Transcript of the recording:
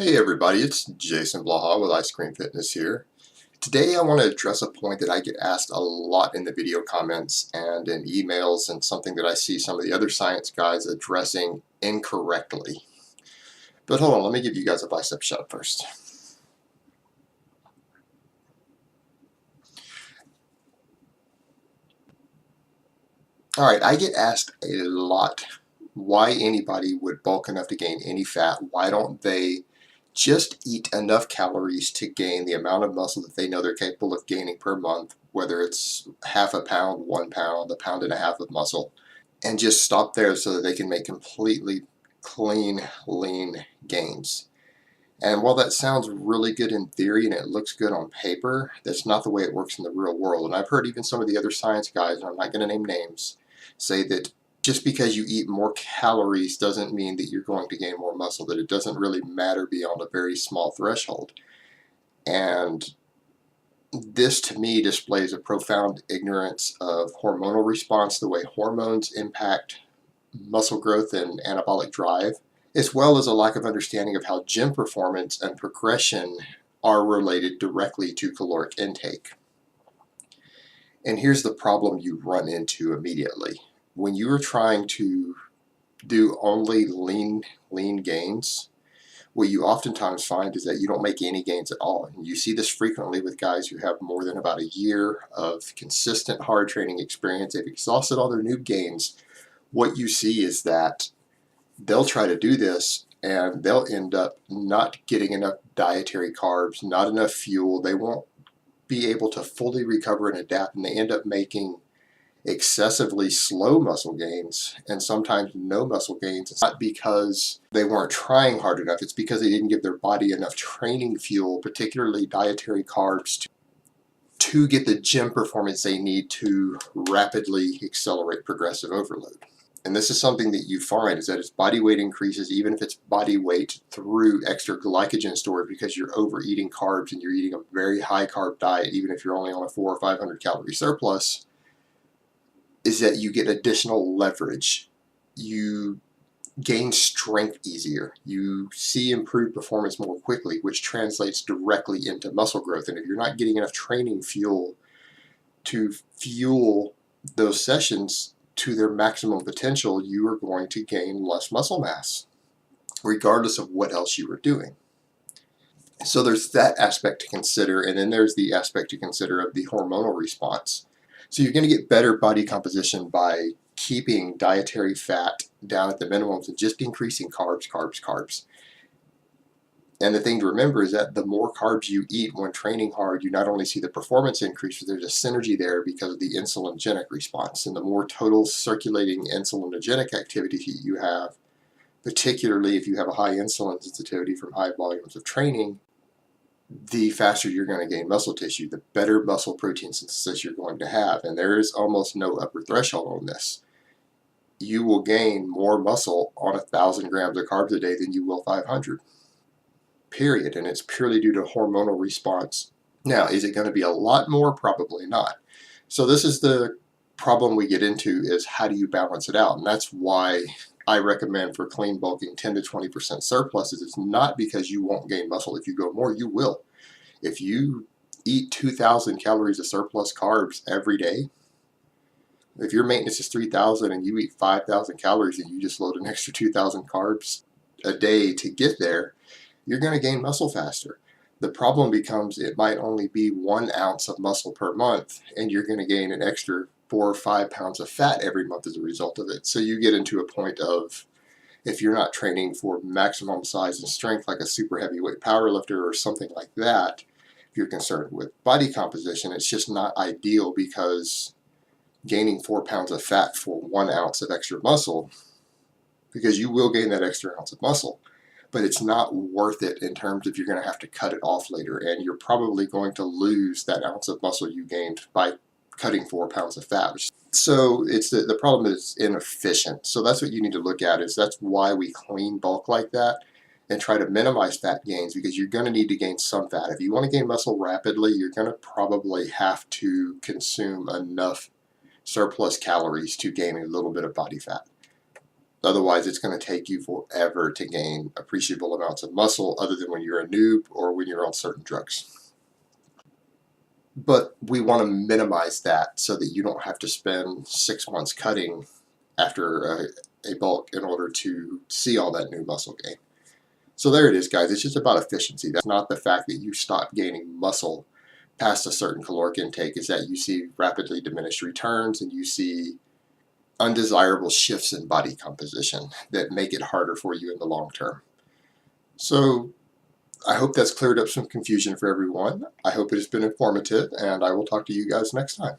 Hey everybody, it's Jason Blaha with Ice Cream Fitness here. Today I want to address a point that I get asked a lot in the video comments and in emails, and something that I see some of the other science guys addressing incorrectly. But hold on, let me give you guys a bicep shot first. Alright, I get asked a lot why anybody would bulk enough to gain any fat. Why don't they just eat enough calories to gain the amount of muscle that they know they're capable of gaining per month, whether it's half a pound, 1 pound, a pound and a half of muscle, and just stop there so that they can make completely clean, lean gains. And while that sounds really good in theory and it looks good on paper, that's not the way it works in the real world. And I've heard even some of the other science guys, and I'm not going to name names, say that just because you eat more calories doesn't mean that you're going to gain more muscle, that it doesn't really matter beyond a very small threshold. And this to me displays a profound ignorance of hormonal response, the way hormones impact muscle growth and anabolic drive, as well as a lack of understanding of how gym performance and progression are related directly to caloric intake. And here's the problem you run into immediately. When you are trying to do only lean gains, what you oftentimes find is that you don't make any gains at all. And you see this frequently with guys who have more than about a year of consistent hard training experience. They've exhausted all their noob gains. What you see is that they'll try to do this and they'll end up not getting enough dietary carbs, not enough fuel. They won't be able to fully recover and adapt, and they end up making excessively slow muscle gains and sometimes no muscle gains. It's not because they weren't trying hard enough, it's because they didn't give their body enough training fuel, particularly dietary carbs, to get the gym performance they need to rapidly accelerate progressive overload. And this is something that you find, is that as body weight increases, even if it's body weight through extra glycogen storage because you're overeating carbs and you're eating a very high carb diet, even if you're only on a 400 or 500 calorie surplus, is that you get additional leverage. You gain strength easier. You see improved performance more quickly, which translates directly into muscle growth. And if you're not getting enough training fuel to fuel those sessions to their maximum potential, you are going to gain less muscle mass, regardless of what else you are doing. So there's that aspect to consider, and then there's the aspect to consider of the hormonal response. So you're going to get better body composition by keeping dietary fat down at the minimums and just increasing carbs. And the thing to remember is that the more carbs you eat when training hard, you not only see the performance increase, but there's a synergy there because of the insulinogenic response. And the more total circulating insulinogenic activity you have, particularly if you have a high insulin sensitivity from high volumes of training, the faster you're going to gain muscle tissue, the better muscle protein synthesis you're going to have. And there is almost no upper threshold on this. You will gain more muscle on 1,000 grams of carbs a day than you will 500. Period. And it's purely due to hormonal response. Now, is it going to be a lot more? Probably not. So this is the problem we get into, is how do you balance it out? And that's why I recommend for clean bulking 10 to 20% surpluses. It's not because you won't gain muscle. If you go more, you will. If you eat 2,000 calories of surplus carbs every day, if your maintenance is 3,000 and you eat 5,000 calories and you just load an extra 2,000 carbs a day to get there, you're going to gain muscle faster. The problem becomes it might only be 1 ounce of muscle per month, and you're going to gain an extra 4 or 5 pounds of fat every month as a result of it. So you get into a point of, if you're not training for maximum size and strength like a super heavyweight powerlifter or something like that, if you're concerned with body composition, it's just not ideal, because gaining 4 pounds of fat for 1 ounce of extra muscle, because you will gain that extra ounce of muscle, but it's not worth it in terms of you're going to have to cut it off later, and you're probably going to lose that ounce of muscle you gained by cutting 4 pounds of fat. So it's the problem is inefficient. So that's what you need to look at, is that's why we clean bulk like that and try to minimize fat gains, because you're going to need to gain some fat. If you want to gain muscle rapidly, you're going to probably have to consume enough surplus calories to gain a little bit of body fat. Otherwise, it's going to take you forever to gain appreciable amounts of muscle, other than when you're a noob or when you're on certain drugs. But we want to minimize that so that you don't have to spend 6 months cutting after a bulk in order to see all that new muscle gain. So there it is, guys. It's just about efficiency. That's not the fact that you stop gaining muscle past a certain caloric intake. Is that you see rapidly diminished returns and you see undesirable shifts in body composition that make it harder for you in the long term. So I hope that's cleared up some confusion for everyone. I hope it has been informative, and I will talk to you guys next time.